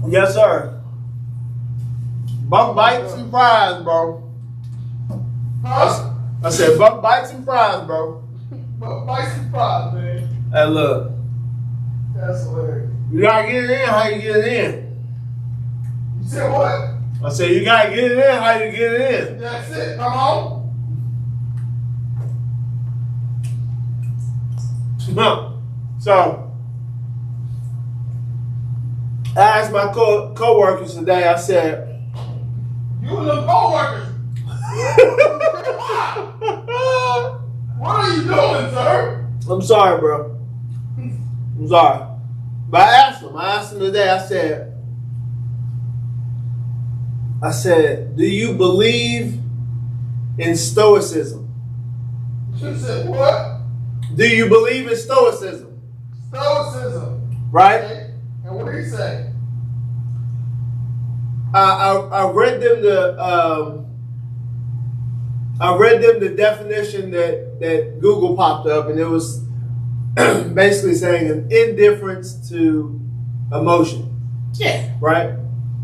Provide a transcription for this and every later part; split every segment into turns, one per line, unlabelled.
Yes, sir. Buck bites and fries, bro.
Huh?
I said buck bites and fries, bro.
Buck bites and fries, man.
Hey, look.
That's hilarious.
You gotta get it in how you get it in.
You said what?
I said you gotta get it in how you get it in.
That's it. Come on.
So, I asked my co-workers today, I said,
You and the co-workers. What are you doing, sir?
I'm sorry, bro. I'm sorry. But I asked them today, I said, do you believe in stoicism?
You said what?
Do you believe in stoicism?
Stoicism.
Right?
Okay. And what did he say?
I read them the definition that Google popped up, and it was basically saying an indifference to emotion.
Yeah.
Right?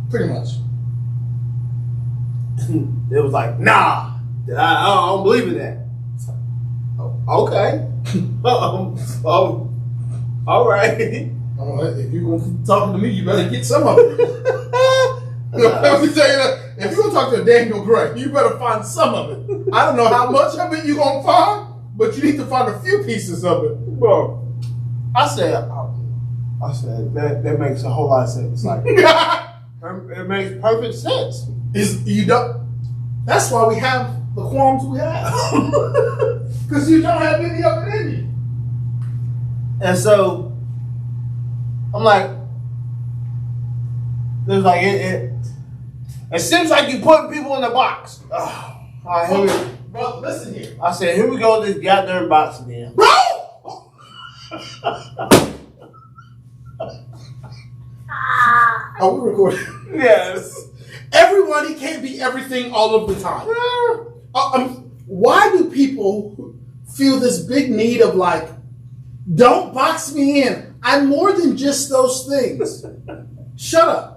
Pretty much.
It was like, nah, I don't believe in that. Okay. All right.
If you're going to keep talking to me, you better get some of it. Let me tell you that. If you're going to talk to Daniel Gray, you better find some of it. I don't know how much of it you're going to find, but you need to find a few pieces of it.
Bro, I said that makes a whole lot of sense. Like, it makes perfect sense.
You don't. That's why we have the qualms we have. Because you don't have any of it in you.
And so, I'm like, there's like it seems like you putting people in the box. All right, here we go.
Bro, listen here.
I said, here we go with this goddamn box again.
Bro! Are we recording?
Yes.
Everybody can't be everything all of the time. Why do people feel this big need of like, don't box me in? I'm more than just those things. Shut up.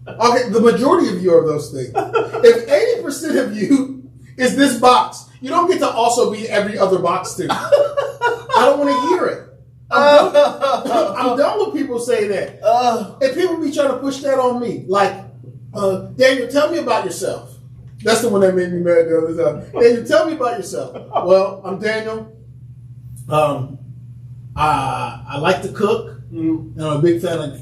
Okay, the majority of you are those things. If 80% of you is this box, you don't get to also be every other box too. I don't want to hear it. I'm done with people saying that. And people be trying to push that on me. Like, Daniel, tell me about yourself. That's the one that made me mad the other time. Daniel, tell me about yourself. Well, I'm Daniel. I like to cook. And I'm a big fan of,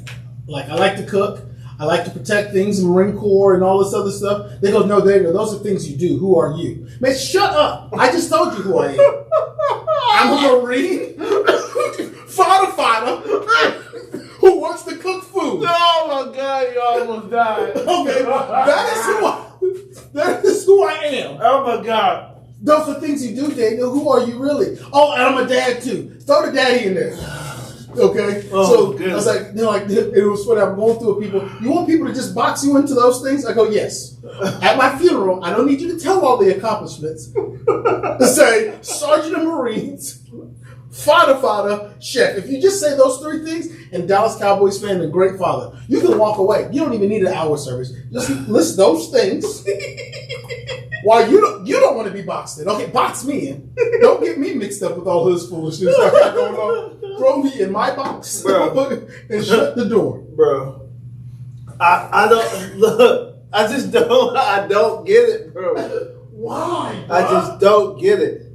I like to cook. I like to protect things, Marine Corps and all this other stuff. They go, no, Daniel, those are things you do. Who are you? Man, shut up. I just told you who I am. I'm a Marine fighter who wants to cook food.
Oh my God, you almost died.
Okay, that is who I am.
Oh my God.
Those are things you do, Daniel. Who are you really? Oh, and I'm a dad too. Throw the daddy in there. Okay, so I was like, it was funny. I'm going through with people. You want people to just box you into those things? I go, yes. At my funeral, I don't need you to tell all the accomplishments. To say Sergeant of Marines, fighter, chef. If you just say those three things, and Dallas Cowboys fan and great father, you can walk away. You don't even need an hour service. Just list those things. Why you don't want to be boxed in? Okay, box me in. Don't get me mixed up with all this foolishness I got going on. Throw me in my box, bro, and shut the door,
bro. I don't look. I don't get it, bro.
Why? Bro?
I just don't get it.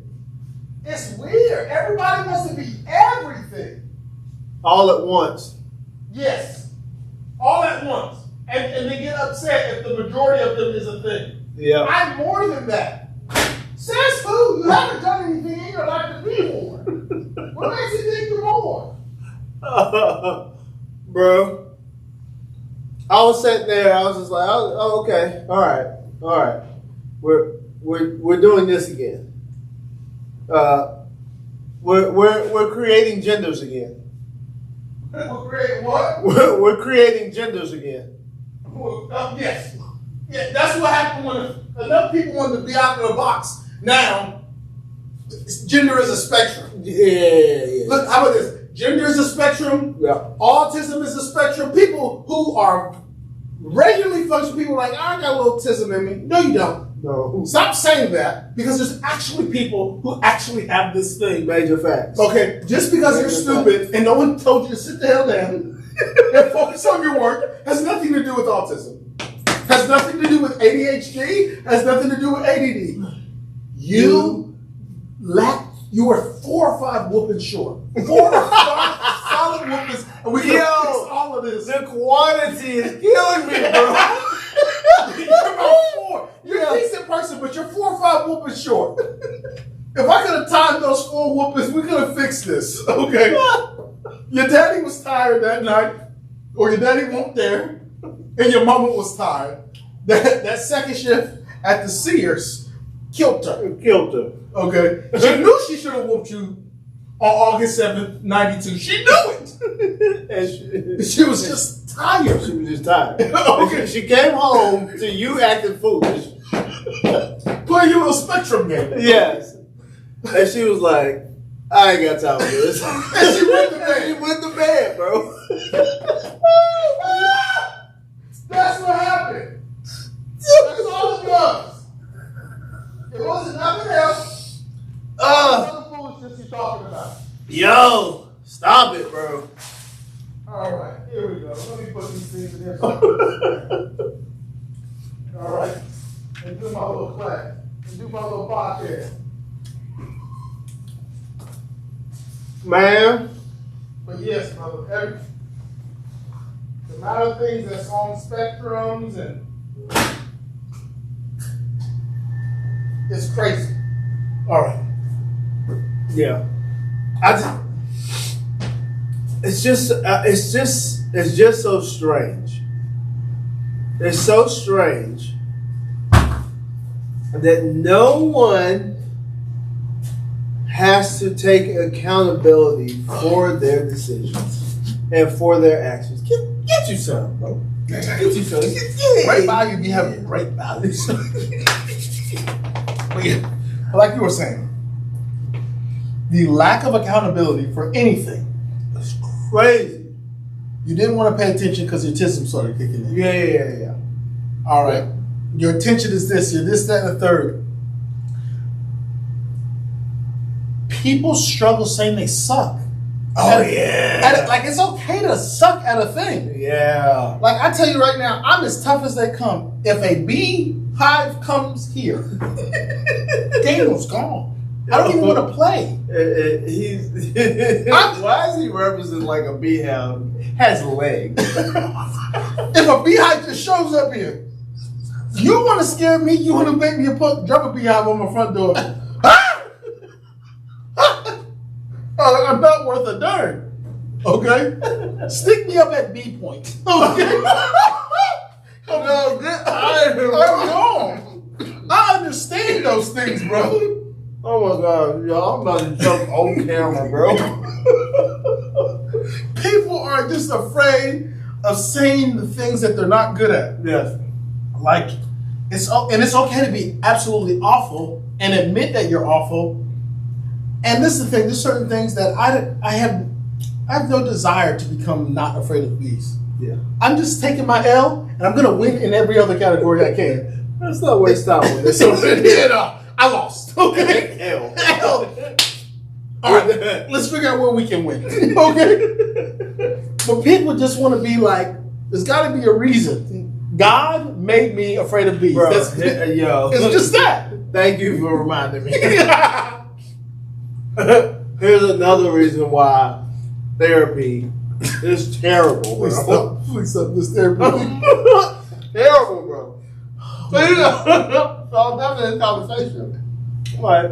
It's weird. Everybody wants to be everything.
All at once.
Yes. All at once. And they get upset if the majority of them is a thing.
Yeah.
I'm more than that. Says who? You haven't done anything in your life to be more. What makes you think you're more?
Bro. I was sitting there, I was just like, oh, okay, all right. We're doing this again. We're creating genders again.
We're creating what?
We're creating genders again.
Yes. Yeah, that's what happened when enough people wanted to be out of the box. Now, gender is a spectrum.
Yeah.
Look, how about this? Gender is a spectrum.
Yeah.
Autism is a spectrum. People who are regularly functioning people are like, I got a little autism in me. No, you don't.
No.
Stop saying that because there's actually people who actually have this thing.
Major facts.
Okay, just because you're stupid and no one told you to sit the hell down and focus on your work has nothing to do with autism. Has nothing to do with ADHD. Has nothing to do with ADD. You are 4 or 5 whoopings short. 4 or 5 solid whoopings, and we can fix all of this.
The quantity is killing me, bro.
You're about 4. You're a decent person, but you're 4 or 5 whoopings short. If I could have timed those 4 whoopings, we could have fixed this. Okay. Your daddy was tired that night, or your daddy wasn't there, and your mama was tired. That second shift at the Sears killed her. Okay. She knew she should have whooped you on August 7th, 92. She knew it.
And
She was just tired.
she was just tired.
Okay.
She came home to you acting foolish.
Playing your little Spectrum game.
Yes. And she was like, I ain't got time for this.
And she went to bed.
She went to bed, bro.
That's what happened. That's all it was. It wasn't nothing else. What foolishness you talking about?
Yo, stop it, bro.
All right, here we go. Let me put these things in here. All right, and do my little class, and do my little podcast.
Man.
But yes, brother, the amount of things that's on spectrums and it's crazy. All right.
Yeah. It's just so strange. It's so strange that no one has to take accountability for their decisions and for their actions. Get you some, bro. Get you some.
Great value be having great values. But yeah, like you were saying, the lack of accountability for anything.
It's crazy.
You didn't want to pay attention because your autism started kicking in.
Yeah.
All right. Your attention is this, you're this, that, and the third. People struggle saying they suck. Like it's okay to suck at a thing.
Yeah.
Like I tell you right now, I'm as tough as they come. If a beehive comes here, Daniel's gone. I don't even want to play.
Why is he representing like a beehive? Has legs.
If a beehive just shows up here, you want to scare me? You want to make me drop a beehive on my front door? I'm not worth a darn. Okay, stick me up at B point. Okay. I'm wrong. I understand those things, bro.
Oh my God, y'all! I'm about to jump on camera, bro.
People are just afraid of saying the things that they're not good at.
Yes.
Like it's okay to be absolutely awful and admit that you're awful. And this is the thing. There's certain things that I have no desire to become not afraid of bees.
Yeah.
I'm just taking my L and I'm gonna win in every other category I can.
That's not where it stopped with.
So I lost. Okay.
Hell.
All right. Let's figure out where we can win. Okay. But people just want to be like, there's got to be a reason. God made me afraid of bees.
Bro,
Yo, it's just that.
Thank you for reminding me. Here's another reason why therapy is terrible, bro.
Please stop this therapy.
Terrible, bro. But so I'm having this conversation. Like,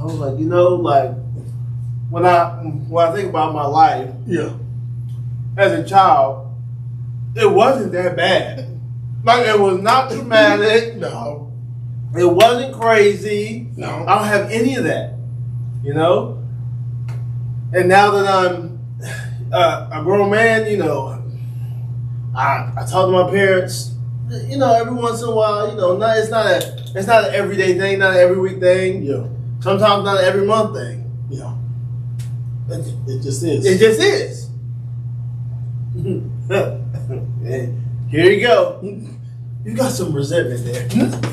I was like, like when I think about my life,
Yeah.
as a child, it wasn't that bad. Like, it was not traumatic.
No.
It wasn't crazy.
No.
I don't have any of that. And now that I'm a grown man, I talk to my parents, every once in a while, it's not an everyday thing, not an every week thing.
Yeah.
Sometimes not an every month thing.
Yeah. It just is.
It just is. Here you go. You got some resentment there.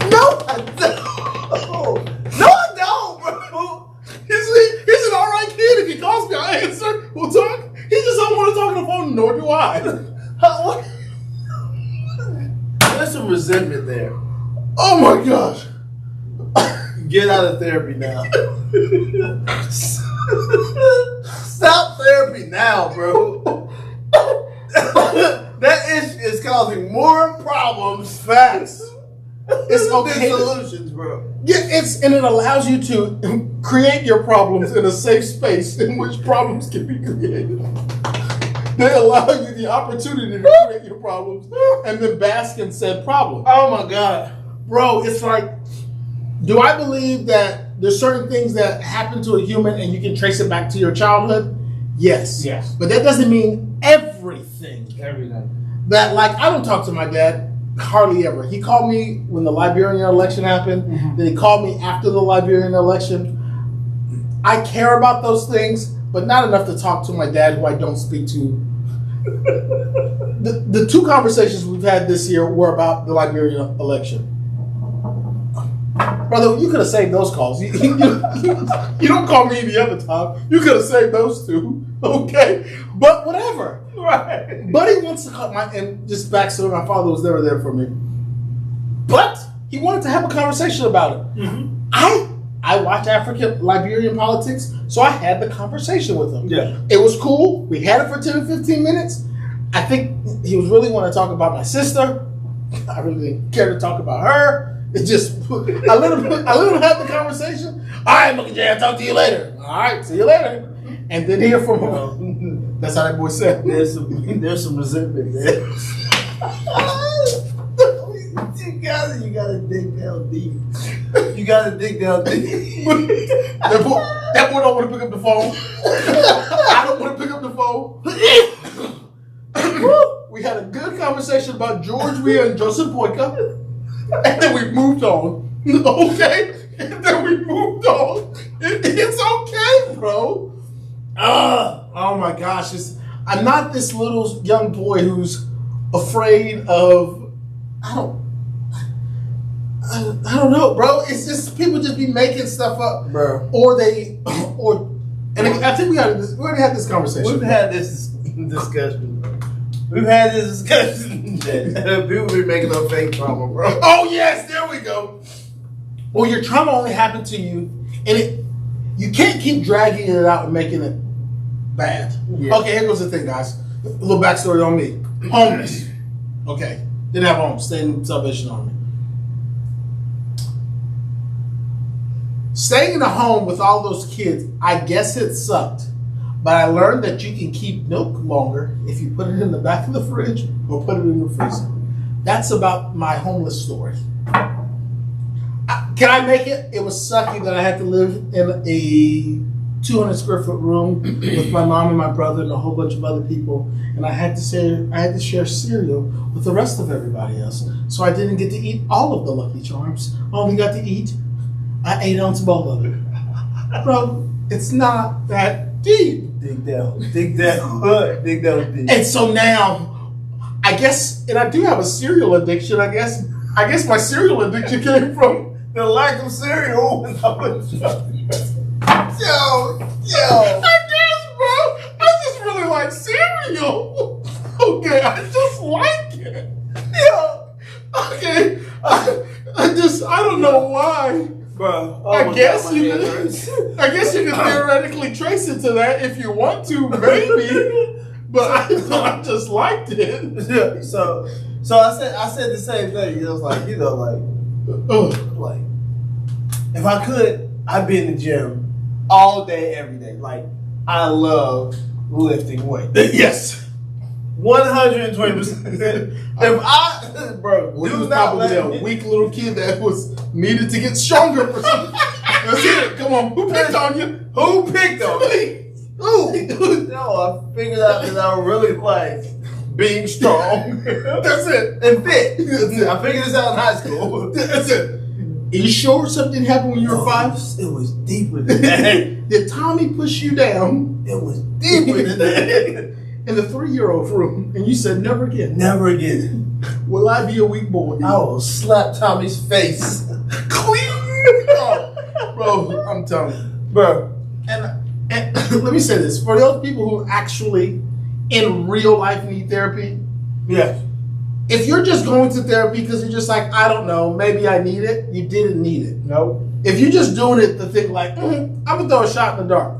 No, I don't. No, I don't, bro. He's an all right kid. If he calls me, I'll answer. We'll talk. He just don't want to talk on the phone, nor do I.
There's some resentment there.
Oh my gosh.
Get out of therapy now. Stop therapy now, bro. That is causing more problems.
Facts. It's okay.
Solutions, bro.
Yeah, and it allows you to create your problems in a safe space in which problems can be created. They allow you the opportunity to create your problems and then bask in said problem.
Oh my God.
Bro, it's like, do I believe that there's certain things that happen to a human and you can trace it back to your childhood? Yes.
Yes.
But that doesn't mean everything.
Everything.
That, like, I don't talk to my dad hardly ever. He called me when the Liberian election happened. Mm-hmm. Then he called me after the Liberian election. I care about those things, but not enough to talk to my dad, who I don't speak to. The two conversations we've had this year were about the Liberian election. Brother, you could have saved those calls. You don't call me the other time. You could have saved those two. Okay? But whatever.
Right.
Buddy wants to call and just backstory, my father was never there for me. But he wanted to have a conversation about it. Mm-hmm. I watch African Liberian politics, so I had the conversation with him.
Yeah.
It was cool. We had it for 10 or 15 minutes. I think he was really wanting to talk about my sister. I really didn't care to talk about her. It just, I let him have the conversation. All right, Monkey J, I'll talk to you later. All right, see you later. And then hear from him. That's how that boy said.
There's some resentment there. You gotta dig down deep. You gotta dig down deep.
that boy don't want to pick up the phone. I don't want to pick up the phone. We had a good conversation about George Weah and Joseph Boyka. And then we moved on. Okay? And then we moved on. It's okay, bro. Oh my gosh. I'm not this little young boy who's afraid of, I don't know, bro. It's just people just be making stuff up,
bro.
And I think we already had this conversation.
We've had this discussion, bro. We've had this discussion that people be making up fake trauma, bro.
Oh yes, there we go. Well, your trauma only happened to you, and you can't keep dragging it out and making it bad. Yeah. Okay, here goes the thing, guys. A little backstory on me. Homeless. Okay, didn't have home. Stayed in Salvation Army. Staying in a home with all those kids, I guess it sucked. But I learned that you can keep milk longer if you put it in the back of the fridge or put it in the freezer. That's about my homeless story. Can I make it? It was sucky that I had to live in a 200 square foot room with my mom and my brother and a whole bunch of other people, and I had to share cereal with the rest of everybody else. So I didn't get to eat all of the Lucky Charms. I only got to eat an 8 ounce bowl of it. Bro, it's not that deep.
Dig down deep.
And so now, I guess, and I do have a cereal addiction. I guess my cereal addiction came from
the lack of cereal. Yo.
I guess, bro. I just really like cereal. Okay, I just like it. Yo. Okay. I don't know why.
Bro,
I guess you can theoretically trace it to that if you want to, maybe. But I just liked it.
Yeah. So I said the same thing. It was like, like if I could, I'd be in the gym all day, every day. Like I love lifting weight.
Yes.
120%. If I, bro,
well, you was probably a weak little kid that was needed to get stronger for something. That's it. Come on. Who picked on you?
Who picked on me?
Who?
No, I figured out that I really like being strong.
That's it.
And fit. That's it. I figured this out in high school.
That's it. Are you sure something happened when you were 5?
It was deeper than that.
Did Tommy push you down?
It was deeper than that.
in the 3-year-old room, and you said never again.
Never again.
Will I be a weak boy?
I will slap Tommy's face.
Clean. Bro, I'm telling you.
Bro.
And let me say this. For those people who actually, in real life, need therapy,
Yes.
if you're just going to therapy because you're just like, I don't know, maybe I need it, you didn't need it.
Nope.
If you're just doing it to think like, I'm going to throw a shot in the dark,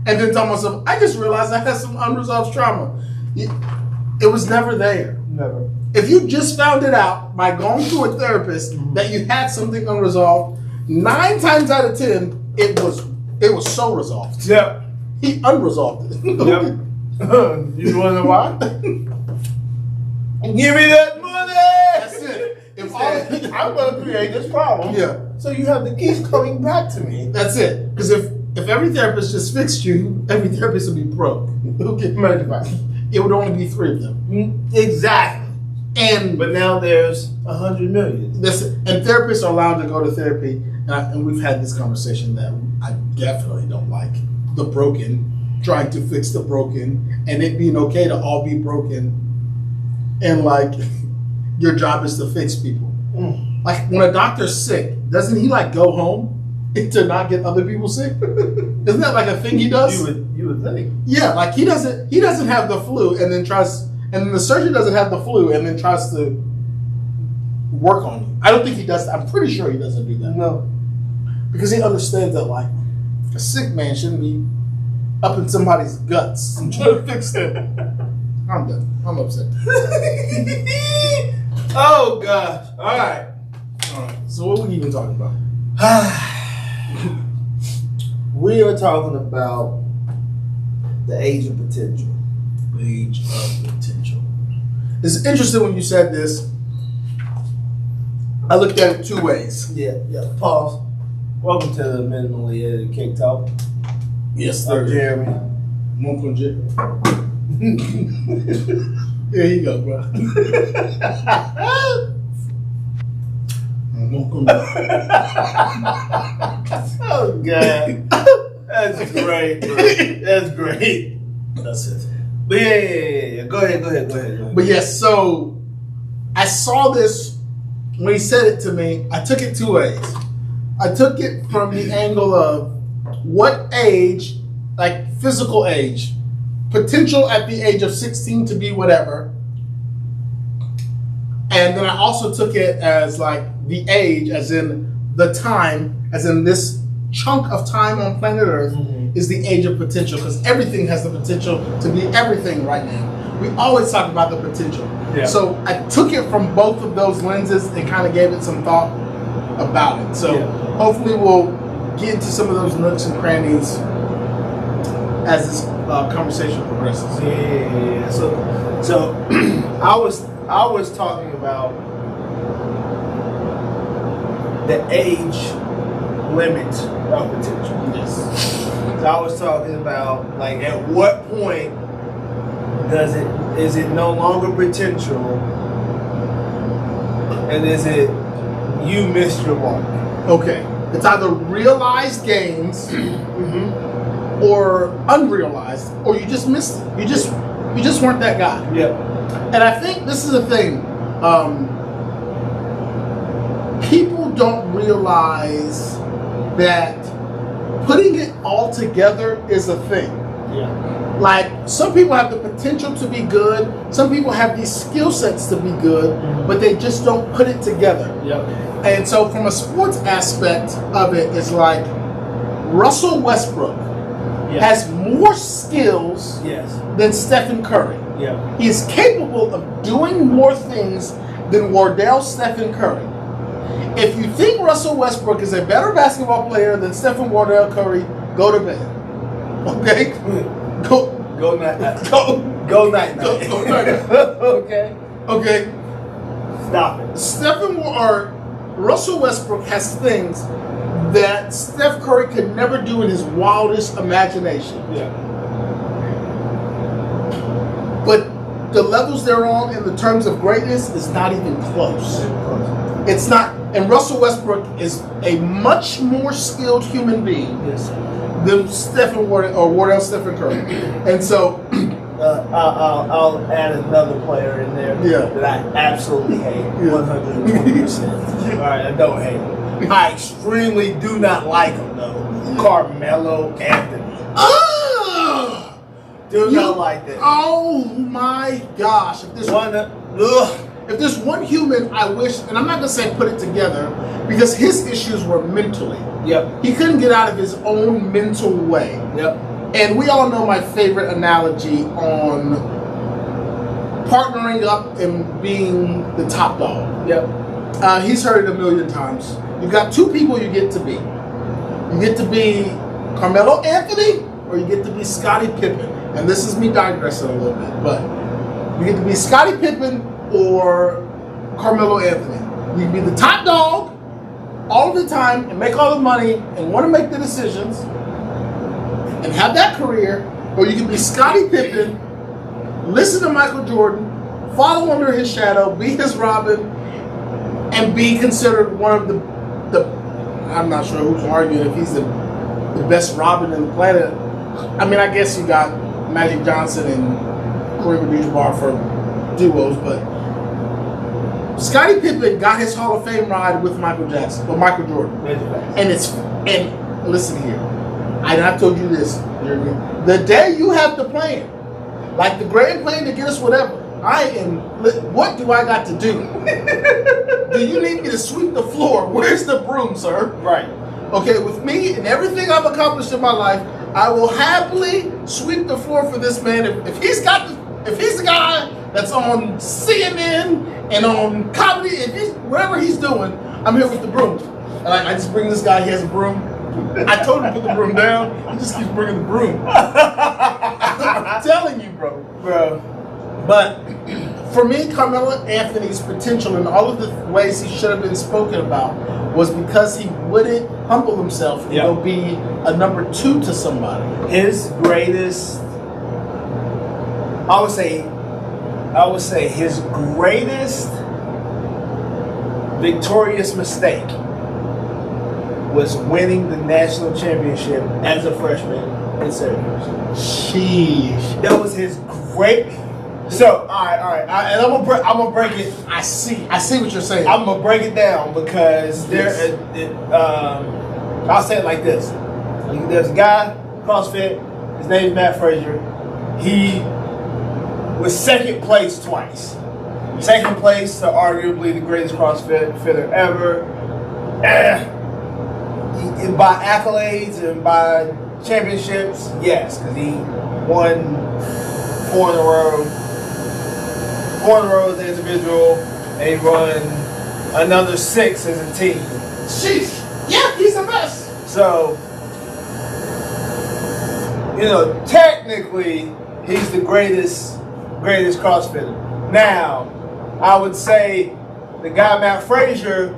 and then tell myself, I just realized I had some unresolved trauma. It was never there.
Never.
If you just found it out by going to a therapist that you had something unresolved, 9 times out of 10, it was so resolved.
Yep.
He unresolved it.
Yep. You wanna know why? Give me that money!
That's it.
If I'm gonna create this problem.
Yeah.
So you have to keep coming back to me.
That's it. Because if every therapist just fixed you, every therapist would be broke. Okay. It would only be 3 of them.
Exactly.
And
But now there's 100 million.
that's it. And therapists are allowed to go to therapy. And we've had this conversation that I definitely don't like. The broken, trying to fix the broken, and it being okay to all be broken. And like, your job is to fix people. Like when a doctor's sick, doesn't he like go home to not get other people sick? Isn't that like a thing he does?
You would think.
Yeah, like he doesn't have the flu and then then the surgeon doesn't have the flu and then tries to work on you. I don't think he does. I'm pretty sure he doesn't do that.
No.
Because he understands that like a sick man shouldn't be up in somebody's guts and trying to fix them. I'm done. I'm upset.
Oh gosh. All right.
So what are we even talking about?
We are talking about the age of potential.
Age of potential. It's interesting when you said this. I looked at it 2 ways.
Yeah. Pause. Welcome to the Minimally Edited Cake Talk.
Yes,
I'm Jeremy.
Mon congé. There you go, bro. Mon congé.
Oh God. That's great, bro. That's great.
That's it.
But yeah. Go ahead.
But yes, so I saw this when he said it to me. I took it 2 ways. I took it from the angle of what age, like physical age, potential at the age of 16 to be whatever. And then I also took it as like the age, as in the time, as in this chunk of time on planet Earth is the age of potential, because everything has the potential to be everything right now. We always talk about the potential.
Yeah.
So I took it from both of those lenses and kind of gave it some thought about it. So hopefully we'll get into some of those nooks and crannies as this conversation progresses.
Yeah. So I was talking about the age limit of potential.
Yes.
So I was talking about like at what point is it no longer potential, and is it you missed your mark?
Okay. It's either realized gains or unrealized, or you just missed it. You just weren't that guy.
Yep.
And I think this is the thing. People don't realize that putting it all together is a thing.
Yeah.
Like, some people have the potential to be good. Some people have these skill sets to be good, but they just don't put it together.
Yep.
And so from a sports aspect of it, it's like Russell Westbrook has more skills
Yes.
than Stephen Curry.
Yeah.
He is capable of doing more things than Wardell Stephen Curry. If you think Russell Westbrook is a better basketball player than Stephen Wardell Curry, go to bed. Okay?
Go night.
Go
night.
Go night.
Okay.
Okay?
Stop it.
Russell Westbrook has things that Steph Curry could never do in his wildest imagination.
Yeah.
But the levels they're on in the terms of greatness is not even close. It's not. And Russell Westbrook is a much more skilled human being
Yes.
than Stephen Wardell or Wardell Stephen Curry. And so
I'll add another player in there
Yeah.
that I absolutely hate 120%. All right, I don't hate him. I extremely do not like him though. Carmelo Anthony. Do not like that.
Oh my gosh! If there's one human I wish, and I'm not gonna say put it together, because his issues were mentally.
Yep.
He couldn't get out of his own mental way.
Yep.
And we all know my favorite analogy on partnering up and being the top dog.
Yep.
He's heard it a million times. You've got two people you get to be. You get to be Carmelo Anthony, or you get to be Scottie Pippen. And this is me digressing a little bit, but you get to be Scottie Pippen or Carmelo Anthony. You can be the top dog all of the time and make all the money and want to make the decisions and have that career, or you can be Scottie Pippen, listen to Michael Jordan, follow under his shadow, be his Robin, and be considered one of the I'm not sure who's arguing if he's the best Robin in the planet. I mean, I guess you got Magic Johnson and Kareem Abdul-Jabbar for duos, but Scottie Pippen got his Hall of Fame ride with Michael Jordan. And listen here, I told you this, the day you have the plan, like the grand plan to get us whatever, what do I got to do? Do you need me to sweep the floor? Where's the broom, sir?
Right.
Okay, with me and everything I've accomplished in my life, I will happily sweep the floor for this man. If he's the guy that's on CNN and on comedy, whatever he's doing, I'm here with the broom. And I just bring this guy, he has a broom. I told him to put the broom down, he just keeps bringing the broom. I'm telling you, bro. But for me, Carmelo Anthony's potential in all of the ways he should have been spoken about was because he wouldn't humble himself and go be a number two to somebody.
His greatest, I would say his greatest victorious mistake was winning the national championship as a freshman in Syracuse.
Sheesh.
That was his great. So, all right, and I'm gonna break it.
I see what you're saying.
I'm gonna break it down because I'll say it like this: there's a guy, CrossFit. His name is Matt Frazier. He was second place twice. Second place to arguably the greatest CrossFitter ever. By accolades and by championships, yes, because he won 4 in a row. 4 in a row as an individual, and he won another 6 as a team.
Sheesh. Yeah, he's the best.
So, technically, he's the greatest CrossFitter. Now, I would say the guy Matt Frazier,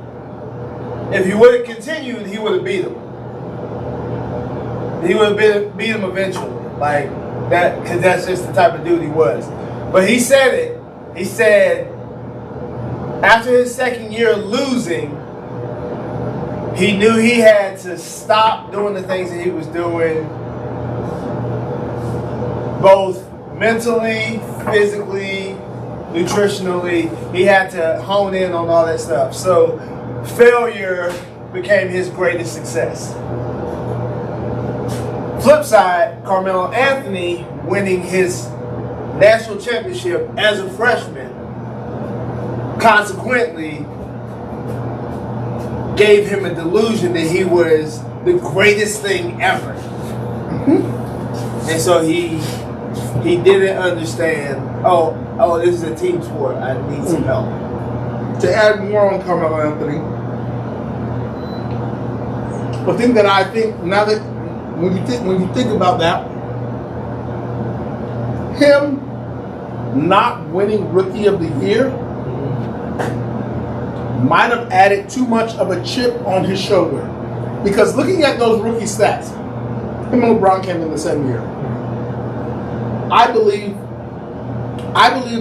if he would have continued, he would have beat him. He would have beat him eventually, like that, because that's just the type of dude he was. But he said it. He said after his second year losing, he knew he had to stop doing the things that he was doing, both mentally, physically, nutritionally. He had to hone in on all that stuff. So failure became his greatest success. Flip side, Carmelo Anthony winning his national championship as a freshman consequently gave him a delusion that he was the greatest thing ever. And so he didn't understand, oh, this is a team sport. I need some help.
To add more on Carmelo Anthony, the thing that I think now that when you think about that, him not winning Rookie of the Year might have added too much of a chip on his shoulder. Because looking at those rookie stats, him and LeBron came in the same year. I believe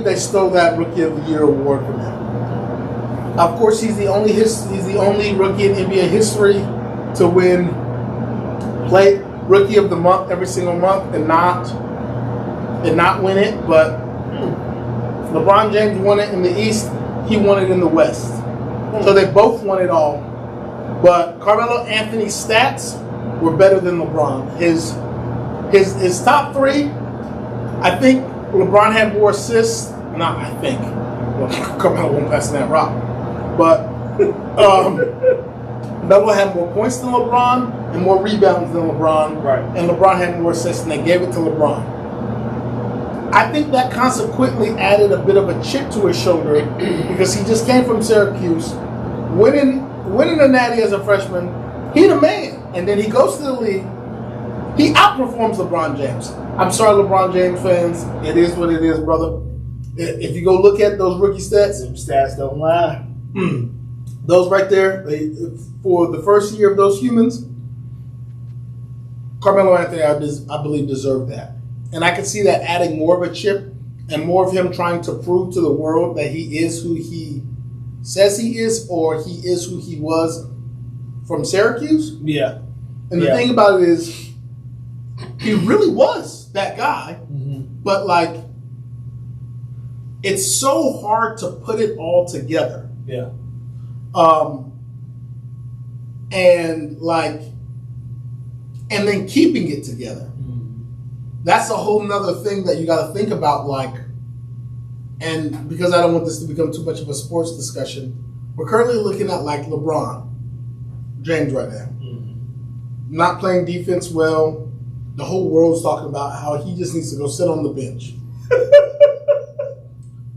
they stole that Rookie of the Year award from him. Of course, he's the only rookie in NBA history to win Rookie of the Month every single month and not did not win it, but LeBron James won it in the East. He won it in the West. So they both won it all. But Carmelo Anthony's stats were better than LeBron. His top three, I think LeBron had more assists. Not I think. Well, Carmelo won't pass that rock. But Melo had more points than LeBron and more rebounds than LeBron.
Right.
And LeBron had more assists, and they gave it to LeBron. I think that consequently added a bit of a chip to his shoulder because he just came from Syracuse, winning a natty as a freshman. He the man. And then he goes to the league. He outperforms LeBron James. I'm sorry, LeBron James fans. It is what it is, brother. If you go look at those rookie stats,
Them stats don't lie.
those right there, for the first year of those humans, Carmelo Anthony, I believe, deserved that. And I can see that adding more of a chip and more of him trying to prove to the world that he is who he says he is, or he is who he was from Syracuse.
Yeah.
And the thing about it is, he really was that guy, but like, it's so hard to put it all together.
Yeah.
And then keeping it together. That's a whole nother thing that you got to think about. Like, and because I don't want this to become too much of a sports discussion, we're currently looking at like LeBron James right now, not playing defense well. The whole world's talking about how he just needs to go sit on the bench.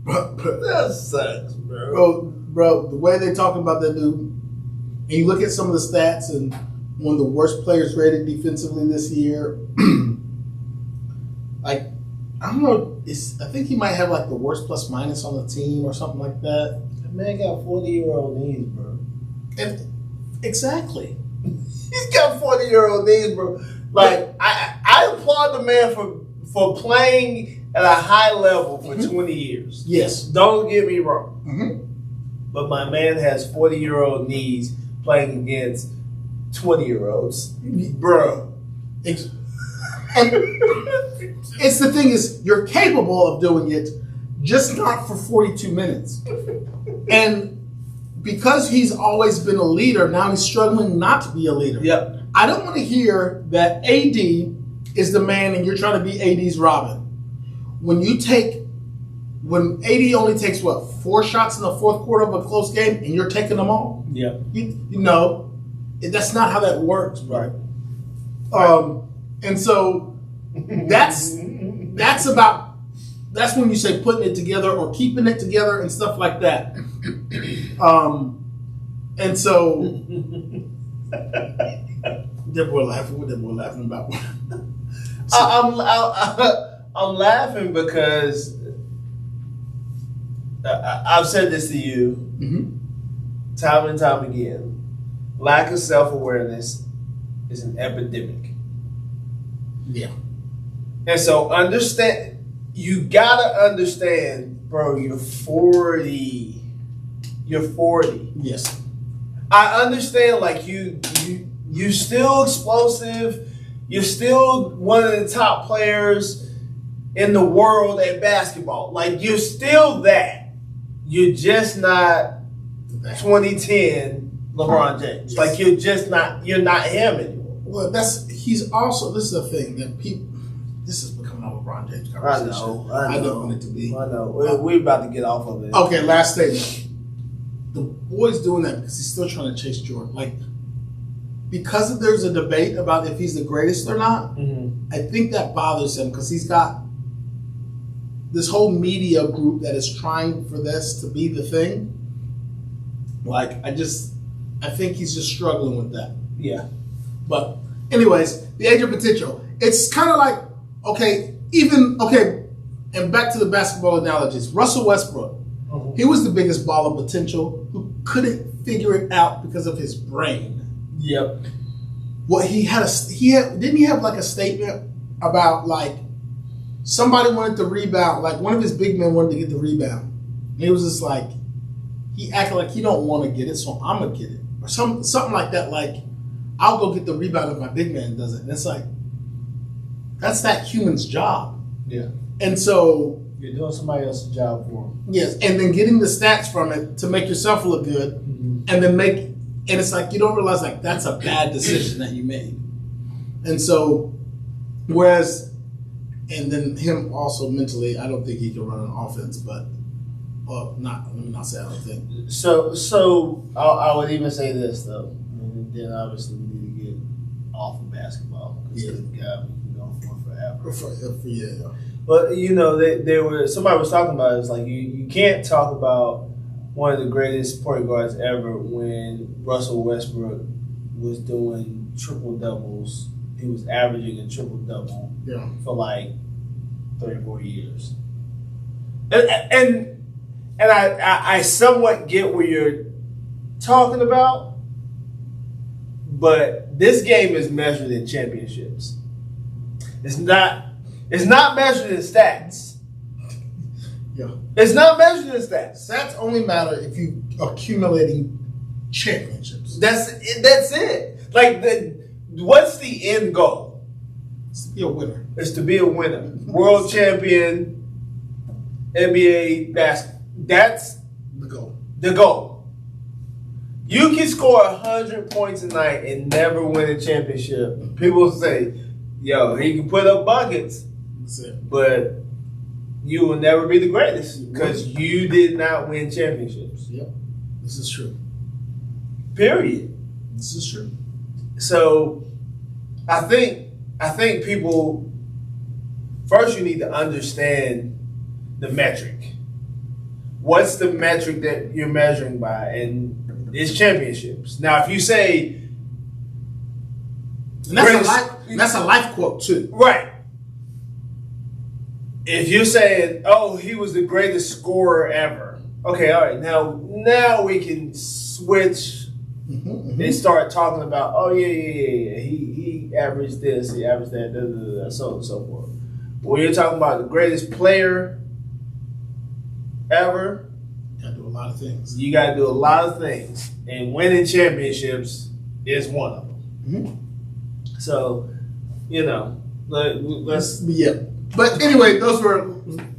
That sucks, bro.
Bro, the way they talk about that dude, and you look at some of the stats, and one of the worst players rated defensively this year. Like, I don't know, I think he might have like the worst plus minus on the team or something like that.
That man got 40-year-old knees, bro.
And exactly.
He's got 40-year-old knees, bro. Like, I applaud the man for playing at a high level for 20 years.
Yes.
Don't get me wrong. But my man has 40-year-old knees playing against 20-year-olds. Bro.
And it's the thing is, you're capable of doing it, just not for 42 minutes. And because he's always been a leader, now he's struggling not to be a leader.
Yep.
I don't want to hear that AD is the man and you're trying to be AD's Robin. When AD only takes, 4 shots in the fourth quarter of a close game and you're taking them all?
Yeah.
You know, that's not how that works, bro. And so that's when you say putting it together or keeping it together and stuff like that. And so we're laughing about.
I'm laughing because I've said this to you time and time again. Lack of self-awareness is an epidemic.
Yeah.
And so you gotta understand, bro, you're 40. You're 40.
Yes.
I understand, like, you're still explosive. You're still one of the top players in the world at basketball. Like, you're still that. You're just not 2010 LeBron James.
Yes.
Like, you're not him anymore.
Well, this is the thing that people, this is becoming a LeBron James conversation. I don't want it to be.
I know. We're about to get off of it.
Okay, last statement. The boy's doing that because he's still trying to chase Jordan. Like, because there's a debate about if he's the greatest or not, I think that bothers him because he's got this whole media group that is trying for this to be the thing. Like, I think he's just struggling with that.
Yeah.
But anyways, the age of potential. It's kind of like, and back to the basketball analogies. Russell Westbrook. He was the biggest ball of potential who couldn't figure it out because of his brain.
Yep.
Well, didn't he have like a statement about like somebody wanted to rebound, like one of his big men wanted to get the rebound. And he was just like, he acted like he don't want to get it, so I'm gonna get it. Or something like that, like, I'll go get the rebound if my big man does it. And it's like, that's that human's job.
Yeah.
And so
You're doing somebody else's job for them.
yes, and then getting the stats from it to make yourself look good, and then and it's like you don't realize like that's a bad decision that you made. And so, whereas, and then him also mentally, I don't think he can run an offense, but let me not say I don't think.
So I would even say this though. And then obviously we need to get off of basketball because
Yeah.
the guy we can go for forever.
Yeah.
But you know, they were somebody was talking about it. It's like you can't talk about one of the greatest point guards ever when Russell Westbrook was doing triple doubles. He was averaging a triple double for like 3 or 4 years. And I somewhat get what you're talking about, but this game is measured in championships. It's not measured in stats.
Yeah.
It's not measured in stats.
Stats only matter if you accumulating championships.
That's it. Like what's the end goal?
It's to be a winner.
It's to be a winner. World champion, NBA basketball. That's
The goal.
the goal. You can score 100 points a night and never win a championship. People say, yo, he can put up buckets,
That's it.
but you will never be the greatest because you did not win championships.
Yep. This is true.
Period.
This is true.
So I think people first you need to understand the metric. What's the metric that you're measuring by? And it's championships. Now if you say
And that's a life quote too.
right. If you're saying, oh, he was the greatest scorer ever. Okay, all right. Now we can switch and start talking about, oh yeah. He averaged this, he averaged that, so on and so forth. When you're talking about the greatest player ever,
You gotta do a lot of things.
you got to do a lot of things, and winning championships is one of them.
Mm-hmm.
So, you know, let's
Yeah. But anyway, those were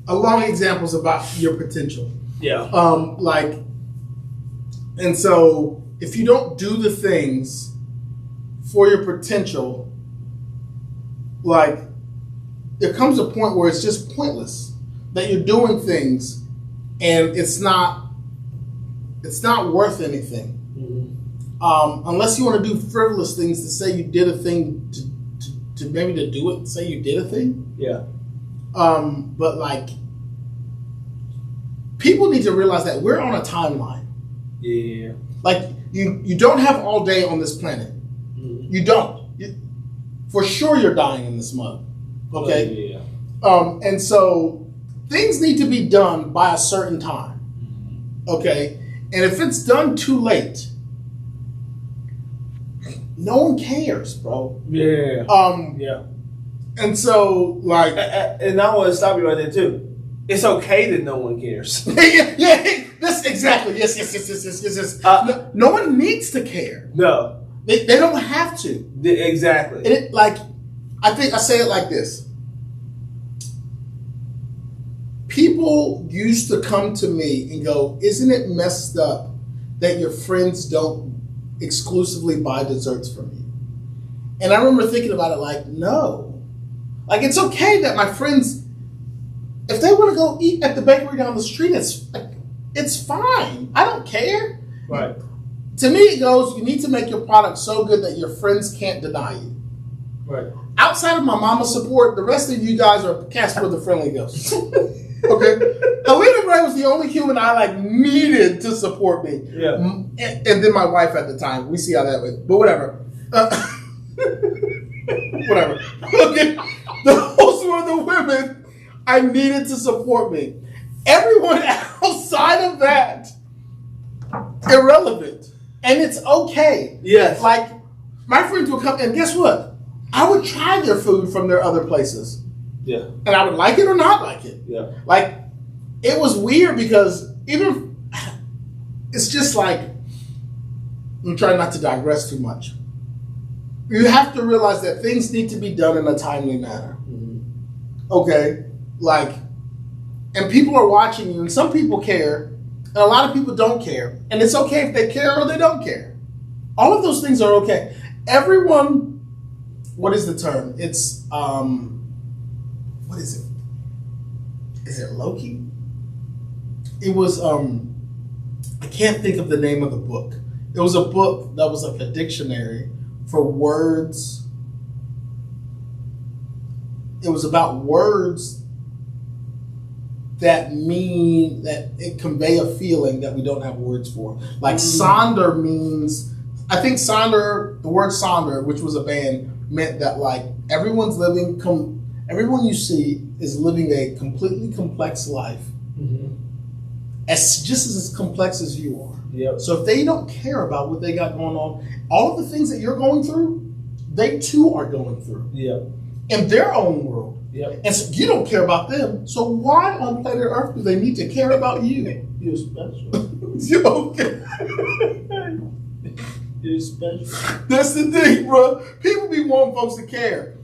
a long examples about your potential.
yeah.
And so if you don't do the things for your potential, like there comes a point where it's just pointless that you're doing things and it's not worth anything. Unless you want to do frivolous things to say you did a thing to maybe to do it, say you did a thing.
Yeah.
But like people need to realize that we're on a timeline.
Yeah.
Like you don't have all day on this planet. You don't. For sure you're dying in this mud. Okay?
Yeah.
And so things need to be done by a certain time. Okay? And if it's done too late, no one cares, bro.
Yeah. Yeah.
And so like
And I want to stop you right there too. It's okay that no one cares.
yeah, that's exactly. Yes. No one needs to care.
No.
They don't have to.
Exactly.
And it, like, I think I say it like this. People used to come to me and go, isn't it messed up that your friends don't exclusively buy desserts from you? And I remember thinking about it like, no. Like, it's okay that my friends, if they want to go eat at the bakery down the street, it's fine. I don't care.
Right.
To me, it goes, you need to make your product so good that your friends can't deny you.
Right.
Outside of my mama's support, the rest of you guys are Casper the Friendly Ghost. Okay? Alina Gray was the only human I needed to support me.
Yeah.
And then my wife at the time. We see how that went. But whatever. Whatever. Okay. Those were the women I needed to support me. Everyone outside of that, irrelevant. And it's okay.
Yes.
Like, my friends would come, and guess what? I would try their food from their other places.
Yeah.
And I would like it or not like it.
Yeah.
Like, it was weird because even, it's just like, I'm trying not to digress too much. You have to realize that things need to be done in a timely manner. Okay? like, and people are watching you, and some people care, and a lot of people don't care, and it's okay if they care or they don't care. All of those things are okay. Everyone, what is the term? It's what is it? Is it Loki? It was I can't think of the name of the book. It was a book that was like a dictionary for words. It was about words that mean that it convey a feeling that we don't have words for. Like Sonder means, I think Sonder, the word Sonder, which was a band, meant that like everyone you see is living a completely complex life, as just as complex as you are.
Yep.
So if they don't care about what they got going on, all of the things that you're going through, they too are going through.
Yep.
In their own world.
Yep.
And so you don't care about them. So why on planet Earth do they need to care about you?
You're special.
You okay?
You're special.
That's the thing, bro. People be wanting folks to care.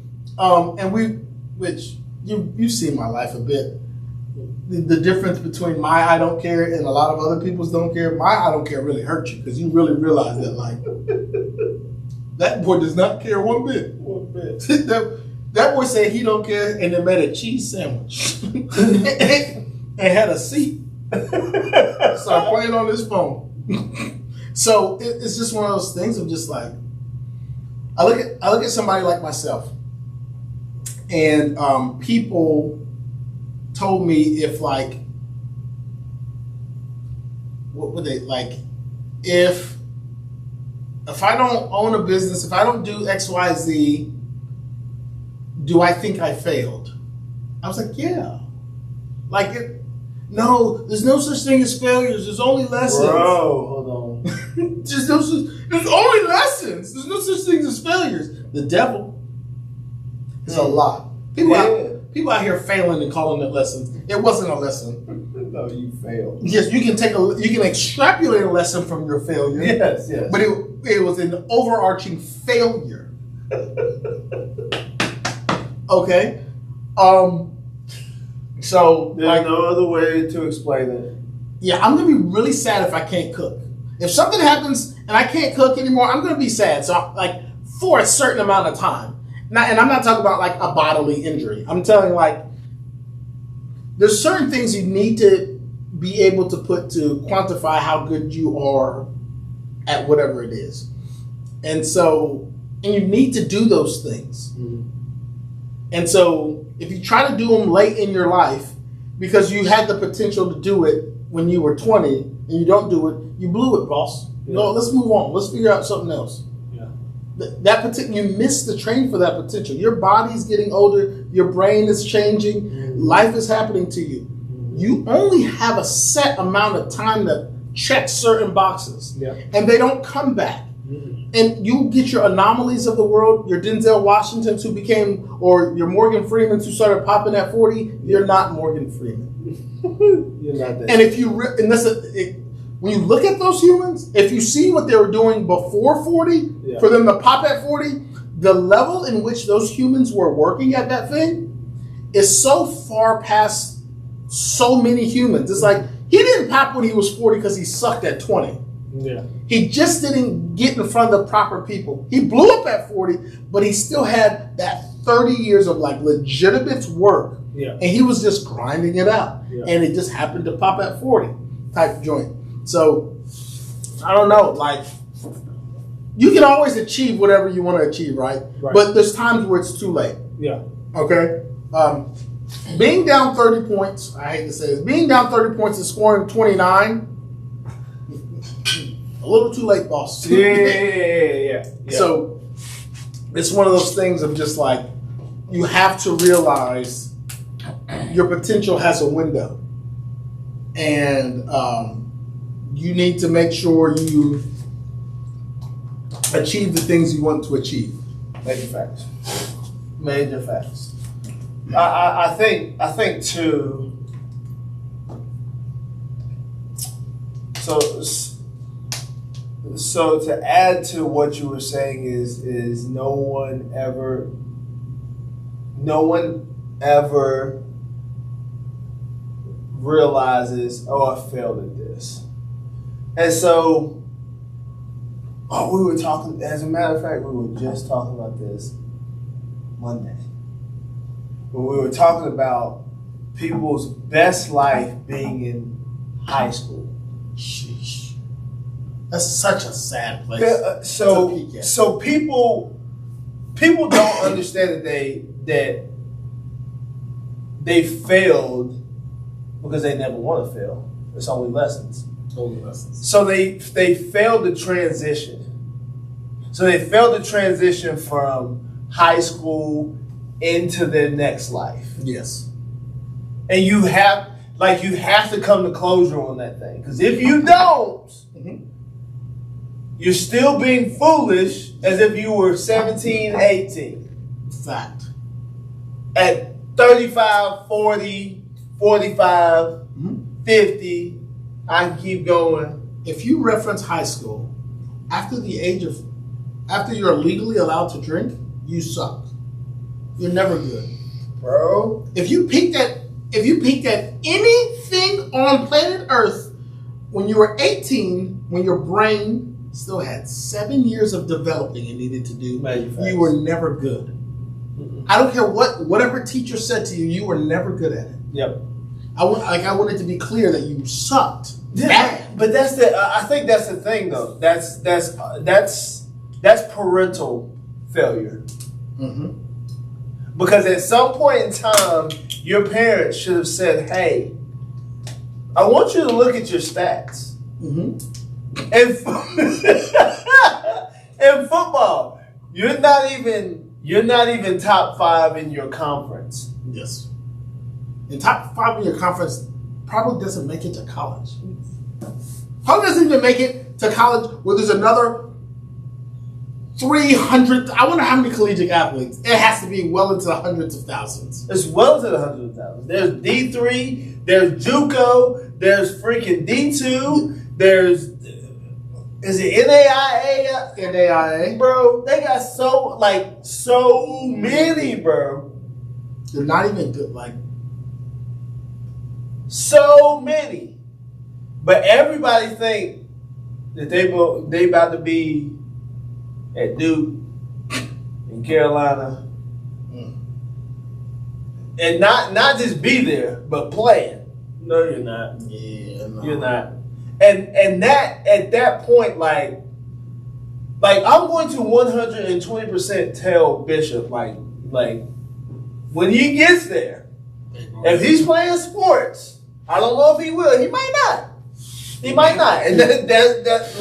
Which you've seen my life a bit. The difference between my I don't care and a lot of other people's don't care. My I don't care really hurt you because you really realize that like that boy does not care one bit.
One bit.
That boy said he don't care and then made a cheese sandwich and had a seat. Started playing on his phone. So it's just one of those things of just like I look at somebody like myself, and people told me if like what would they like if I don't own a business, if I don't do XYZ, do I think I failed? I was like, yeah. Like no, there's no such thing as failures. There's only lessons.
Bro, hold on.
There's only lessons. There's no such thing as failures. The devil is a lot. People out here failing and calling it lessons. It wasn't a lesson.
No, you failed.
Yes, you can extrapolate a lesson from your failure.
Yes.
But it was an overarching failure. Okay. So
there's no other way to explain it.
Yeah, I'm gonna be really sad if I can't cook. If something happens and I can't cook anymore, I'm gonna be sad. So like for a certain amount of time. And I'm not talking about like a bodily injury. I'm telling like there's certain things you need to be able to put to quantify how good you are at whatever it is. And you need to do those things. Mm-hmm. And so if you try to do them late in your life because you had the potential to do it when you were 20 and you don't do it, you blew it, boss. Yeah. No, let's move on. Let's figure out something else. Yeah. You missed the train for that potential. Your body's getting older. Your brain is changing. Mm-hmm. Life is happening to you. Mm-hmm. You only have a set amount of time to check certain boxes. Yeah. And they don't come back. Mm-hmm. And you get your anomalies of the world, your Denzel Washingtons who became, or your Morgan Freemans who started popping at 40. You're not Morgan Freeman.
You're not that.
And if you when you look at those humans, if you see what they were doing before 40, for them to pop at 40, the level in which those humans were working at that thing is so far past so many humans. It's like he didn't pop when he was 40 because he sucked at 20.
Yeah.
He just didn't get in front of the proper people. He blew up at 40, but he still had that 30 years of like legitimate work. Yeah. And he was just grinding it out. Yeah. And it just happened to pop at 40 type joint. So I don't know, like you can always achieve whatever you want to achieve, right? But there's times where it's too late.
Yeah.
Okay. Being down 30 points, I hate to say this, being down 30 points and scoring 29. A little too late, boss.
Yeah.
So it's one of those things of just like you have to realize your potential has a window, and you need to make sure you achieve the things you want to achieve.
Major facts. I think too. So to add to what you were saying is no one ever realizes, oh, I failed at this. And so, we were talking, as a matter of fact, we were just talking about this Monday. When we were talking about people's best life being in high school.
Sheesh. That's such a sad place.
So people don't understand that they failed because they never want to fail. It's only lessons.
Only lessons.
So they failed to transition. So they failed to transition from high school into their next life.
Yes.
And you have to come to closure on that thing. Because if you don't, you're still being foolish as if you were 17, 18.
Fact.
At 35, 40, 45, 50, I can keep going.
If you reference high school, after you're legally allowed to drink, you suck. You're never good.
Bro.
If you peaked at anything on planet Earth when you were 18, when your brain still had 7 years of developing it needed to do, you were never good. I don't care whatever teacher said to you, you were never good at it.
Yep.
I wanted to be clear that you sucked. Bad.
But I think that's the thing though. That's parental failure.
Mm-hmm.
Because at some point in time, your parents should have said, "Hey, I want you to look at your stats."
Mm-hmm.
In football, you're not even top 5 in your conference.
Yes. And top 5 in your conference probably doesn't make it to college. Probably doesn't even make it to college where there's another 300. I wonder how many collegiate athletes. It has to be well into the hundreds of thousands.
It's well into the hundreds of thousands. There's D3, there's JUCO, there's freaking D2, there's, is it NAIA?
NAIA.
Bro, they got so many, bro.
They're not even good.
So many. But everybody think that they about to be at Duke in Carolina. And not just be there, but playing. No, you're not.
Yeah, no.
You're not. And that at that point, like I'm going to 120% tell Bishop, like when he gets there, if he's playing sports, I don't know if he will. He might not. He might not. And that's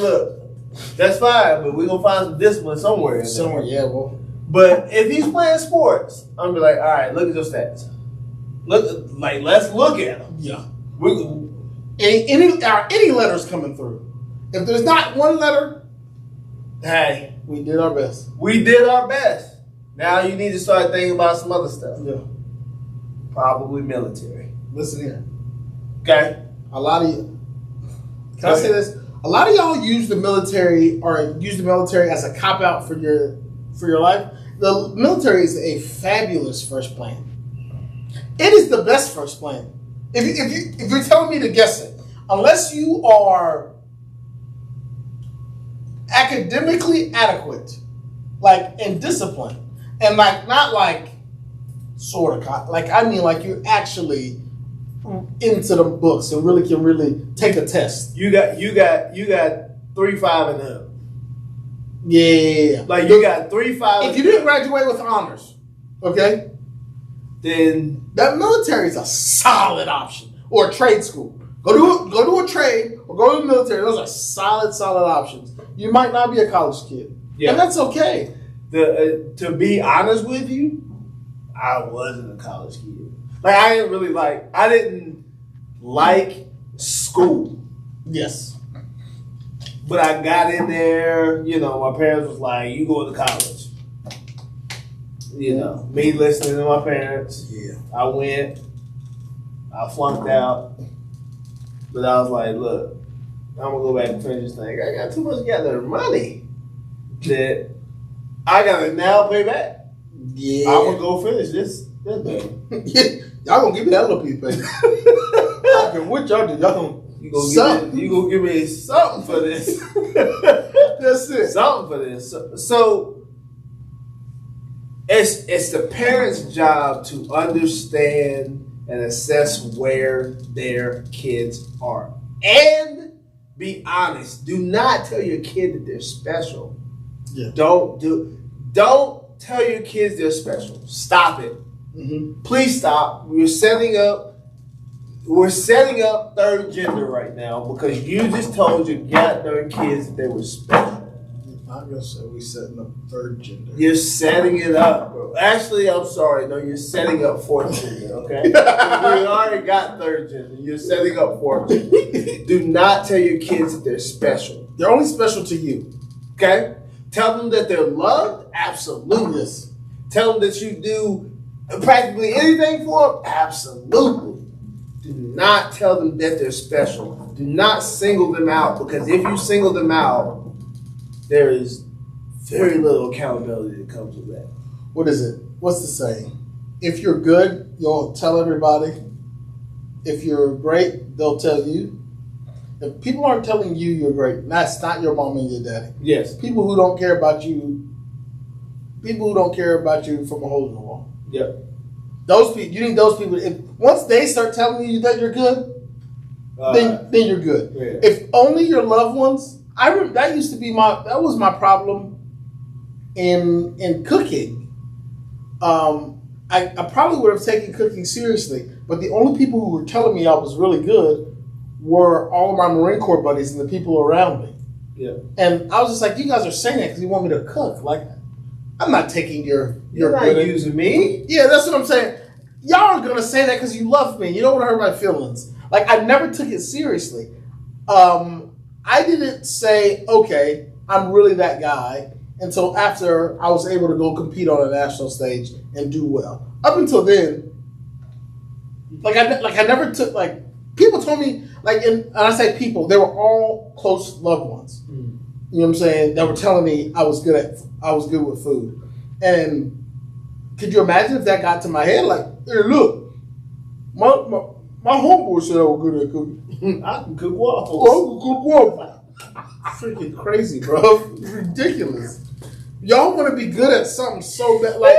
fine, but we're gonna find some discipline somewhere.
Somewhere, yeah, well.
But if he's playing sports, I'm gonna be like, all right, look at your stats. Let's look at them.
Yeah. Any letters coming through? If there's not one letter,
Hey,
we did our best.
we did our best. Now you need to start thinking about some other stuff.
Yeah.
Probably military.
Listen here.
Okay.
A lot of you. Can I say this? A lot of y'all use the military as a cop out for your life. The military is a fabulous first plan. It is the best first plan. If you're telling me to guess it, unless you are academically adequate, and disciplined, and not sort of I mean you're actually into the books and really can take a test.
You got 3.5 and up.
Yeah.
You got 3.5.
If you didn't graduate with honors, okay,
then
that military is a solid option. Or a trade school. Go to a trade or go to the military. Those are solid options. You might not be a college kid.
Yeah.
And that's okay.
To be honest with you, I wasn't a college kid. I didn't like school.
Yes.
But I got in there, my parents was like, you go to college. Me listening to my parents.
Yeah.
I went, I flunked out. But I was like, look, I'm going to go back and finish this thing. I got too much goddamn money that I got to now pay back.
Yeah.
I'm going to go finish this thing.
Y'all going to give me that little piece, baby. care what y'all do. Y'all
You
something.
gonna give me something for this.
That's it.
Something for this. So it's the parents' job to understand and assess where their kids are. And be honest. Do not tell your kid that they're special.
Yeah.
Don't tell your kids they're special. Stop it.
Mm-hmm.
Please stop. We're setting up third gender right now because you just told your goddamn kids that they were special.
I'm gonna say we setting up third gender.
You're setting it up, bro. Actually, I'm sorry. No, you're setting up fourth gender, okay? We already got third gender. You're setting up fourth gender. Do not tell your kids that they're special.
They're only special to you.
Okay? Tell them that they're loved? Absolutely.
Yes.
Tell them that you do practically anything for them? Absolutely. Do not tell them that they're special. Do not single them out because if you single them out, there is very little accountability that comes with that.
What is it? What's the saying? If you're good, you'll tell everybody. If you're great, they'll tell you. If people aren't telling you you're great, that's not your mom and your daddy.
Yes.
People who don't care about you from a hole in the wall.
Yep.
Those people, you need those people. If once they start telling you that you're good, then you're good.
Yeah.
If only your loved ones. That used to be that was my problem in cooking. I probably would have taken cooking seriously, but the only people who were telling me I was really good were all of my Marine Corps buddies and the people around me.
Yeah.
And I was just like, you guys are saying that because you want me to cook. Like, I'm not taking your
You're not
good
using me.
Yeah, that's what I'm saying. Y'all are gonna say that because you love me. You don't want to hurt my feelings. Like, I never took it seriously. I didn't say, okay, I'm really that guy until after I was able to go compete on a national stage and do well. Up until then, I never took, like, people told me, like, and I say people, they were all close loved ones. Mm. You know what I'm saying? That were telling me I was good with food. And could you imagine if that got to my head? Like, hey, look, my homeboy said I was good at cooking.
I can cook waffles.
Oh, I can cook waffles. Freaking crazy, bro. Ridiculous. Y'all want to be good at something so bad. Like,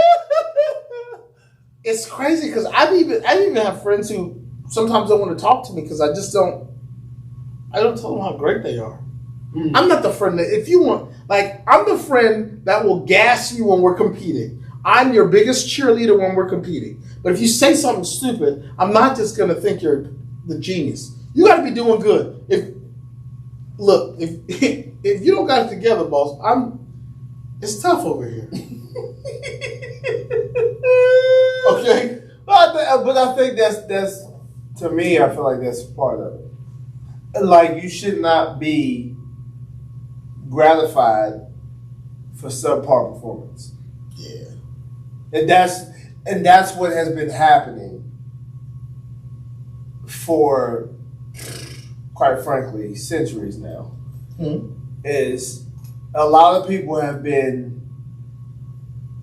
it's crazy because I even have friends who sometimes don't want to talk to me because I don't tell them how great they are. Mm. I'm not the friend that, if you want, like, I'm the friend that will gas you when we're competing. I'm your biggest cheerleader when we're competing. But if you say something stupid, I'm not just going to think you're the genius. You got to be doing good. If you don't got it together, boss, it's tough over here. Okay?
But I think that's to me, I feel like that's part of it. Like, you should not be gratified for subpar performance.
Yeah.
And that's what has been happening for, quite frankly, centuries now. Mm-hmm. Is a lot of people have been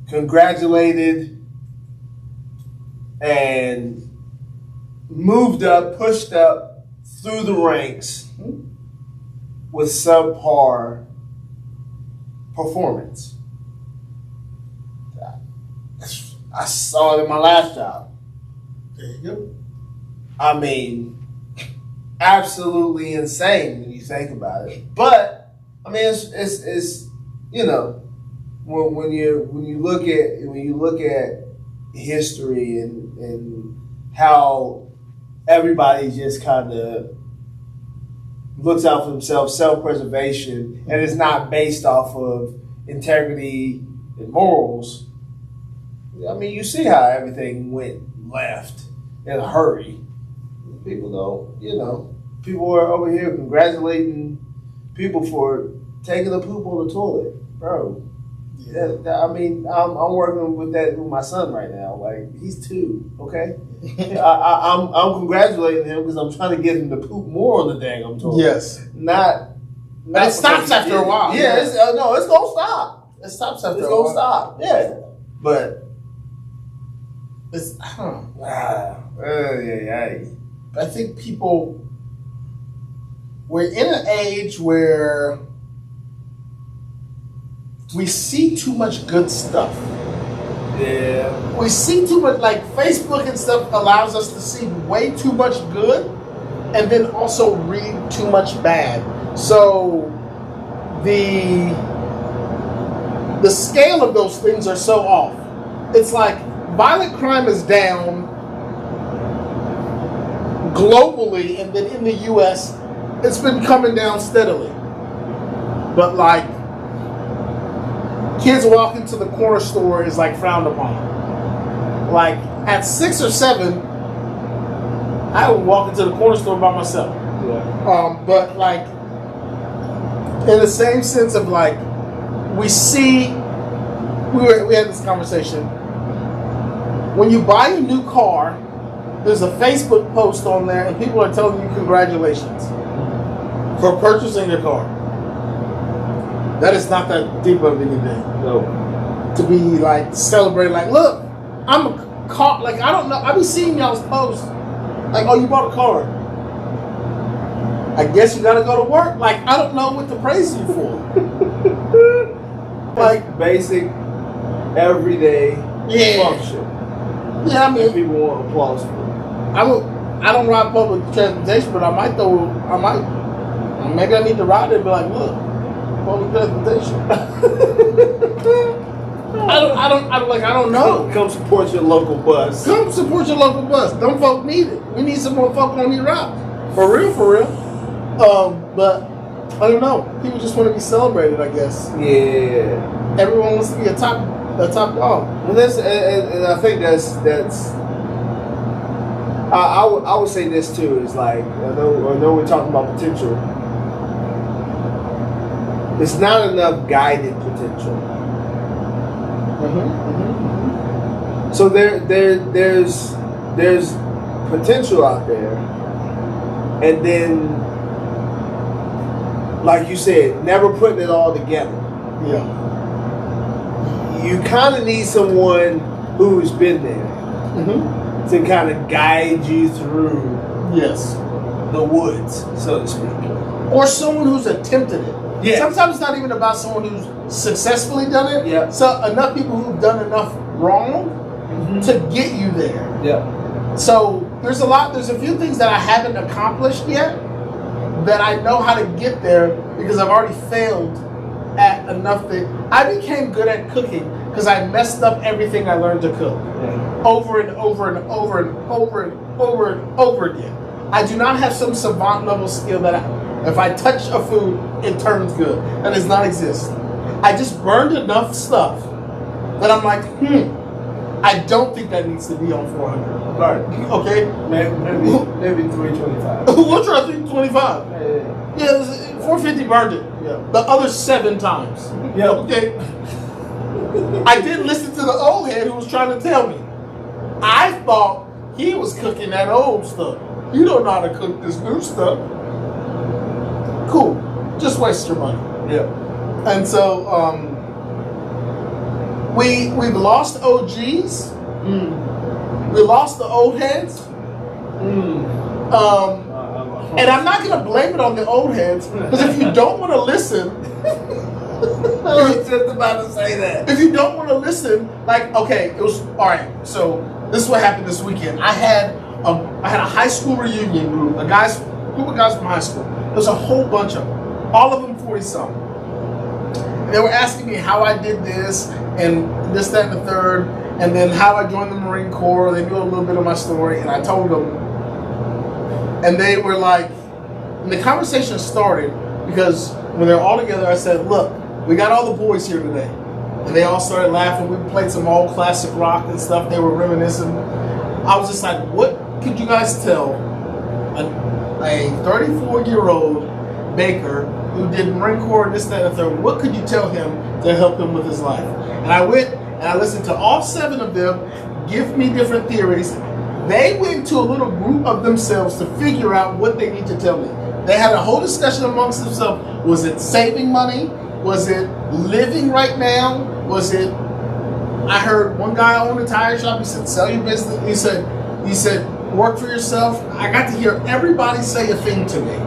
congratulated and moved up, pushed up through the ranks with subpar performance. I saw it in my last job.
There you go.
I mean, absolutely insane when you think about it. But I mean, it's you know, when you look at history and how everybody just kind of looks out for themselves, self-preservation, and it's not based off of integrity and morals. I mean, you see how everything went left in a hurry. People don't, people are over here congratulating people for taking a poop on the toilet. Bro, yeah. I mean, I'm working with that with my son right now. Like, he's 2, okay? I'm congratulating him because I'm trying to get him to poop more on the dang toilet.
Yes.
Not
it stops after a while.
Yeah, it's going to stop.
It stops after
it's
a
going
while.
to stop. Yeah. But
it's, I think we're in an age where we see too much good stuff.
Yeah.
We see too much, like Facebook and stuff allows us to see way too much good and then also read too much bad. So the scale of those things are so off. It's like violent crime is down globally, and then in the US it's been coming down steadily. But like kids walking to the corner store is like frowned upon. Like at 6 or 7, I would walk into the corner store by myself.
Yeah.
But like in the same sense of like we had this conversation. When you buy a new car, there's a Facebook post on there and people are telling you congratulations for purchasing your car. That is not that deep of anything.
No.
To be like celebrating, like, look, I'm a car. Like, I don't know. I be seeing y'all's posts. Like, oh, you bought a car. I guess you gotta go to work. Like, I don't know what to praise you for.
Like basic, everyday function.
Yeah, I mean,
People want applause for.
I don't ride public transportation, but maybe I need to ride it and be like, look, public transportation. I don't know.
Come support your local bus.
Come support your local bus. Them folk need it. We need some more folk on these routes. For real. But I don't know. People just want to be celebrated, I guess.
Yeah.
Everyone wants to be a top dog.
And I think that's. I would say this too is like I know we're talking about potential. It's not enough guided potential. So there's potential out there, and then like you said, never putting it all together.
Yeah.
You kind of need someone who's been there to kind of guide you through the woods, so to speak.
Or someone who's attempted it.
Yeah.
Sometimes it's not even about someone who's successfully done it.
Yeah.
So enough people who've done enough wrong to get you there.
Yeah.
So there's a few things that I haven't accomplished yet that I know how to get there because I've already failed at enough that I became good at cooking because I messed up everything I learned to cook over and over and over and over and over and over again. I do not have some savant level skill that if I touch a food, it turns good. That does not exist. I just burned enough stuff that I'm like, I don't think that needs to be on 400.
Right.
Okay?
Maybe 325.
We'll try 325. Yeah, 450 burned it.
Yeah.
The other 7 times.
Yeah.
Okay. I didn't listen to the old head who was trying to tell me. I thought he was cooking that old stuff. You don't know how to cook this new stuff. Cool. Just waste your money.
Yeah.
And so we've lost OGs. We lost the old heads. And I'm not gonna blame it on the old heads because if you don't want to listen,
I was just about to say that.
if you don't want to listen, like okay, it was all right. So this is what happened this weekend. I had a high school reunion group, group of guys from high school. There's a whole bunch of them, all of them 40-something. They were asking me how I did this and this, that, and the third, and then how I joined the Marine Corps. They knew a little bit of my story, and I told them. And they were like, and the conversation started because when they're all together, I said, look, we got all the boys here today. And they all started laughing. We played some old classic rock and stuff. They were reminiscing. I was just like, what could you guys tell a 34-year-old Baker who did Marine Corps, this, that, and the third, what could you tell him to help him with his life? And I went and I listened to all 7 of them give me different theories. They went to a little group of themselves to figure out what they need to tell me. They had a whole discussion amongst themselves. Was it saving money? Was it living right now? Was it, I heard one guy owned a tire shop, he said, sell your business. He said, work for yourself, I got to hear everybody say a thing to me.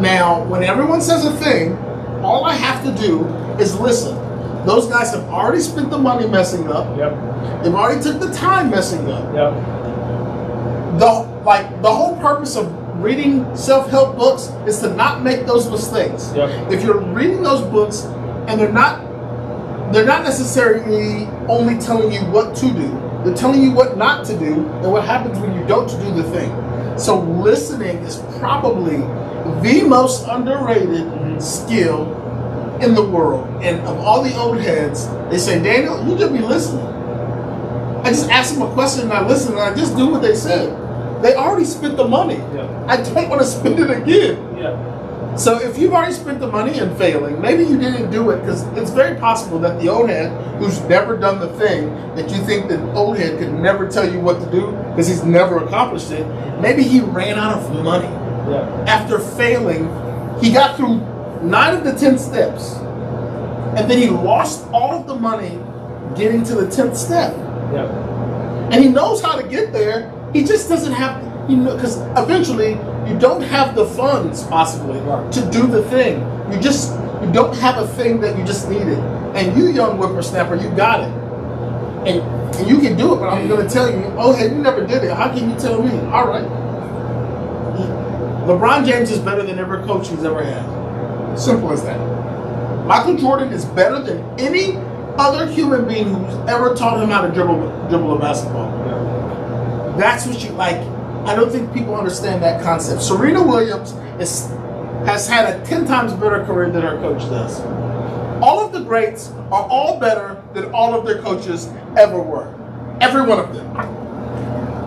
Now, when everyone says a thing, all I have to do is listen. Those guys have already spent the money messing up.
Yep.
They've already took the time messing up.
Yep.
The whole purpose of reading self-help books is to not make those mistakes.
Yep.
If you're reading those books and they're not necessarily only telling you what to do, they're telling you what not to do and what happens when you don't do the thing. So listening is probably the most underrated skill in the world. And of all the old heads, they say, Daniel, you just be listening. I just ask them a question and I listen and I just do what they said. They already spent the money.
Yeah.
I don't want to spend it again.
Yeah.
So if you've already spent the money and failing, maybe you didn't do it because it's very possible that the old head who's never done the thing that you think the old head could never tell you what to do because he's never accomplished it, maybe he ran out of money.
Yeah.
After failing, he got through 9 of the 10 steps. And then he lost all of the money getting to the 10th step.
Yeah.
And he knows how to get there. He just doesn't have, because eventually you don't have the funds possibly to do the thing. You don't have a thing that you just needed. And you, young whippersnapper, you got it. And you can do it, but I'm going to tell you, oh, hey, you never did it. How can you tell me? All right. LeBron James is better than every coach he's ever had. Simple as that. Michael Jordan is better than any other human being who's ever taught him how to dribble a basketball.
Yeah.
That's what you like. I don't think people understand that concept. Serena Williams has had a 10 times better career than her coach does. All of the greats are all better than all of their coaches ever were. Every one of them.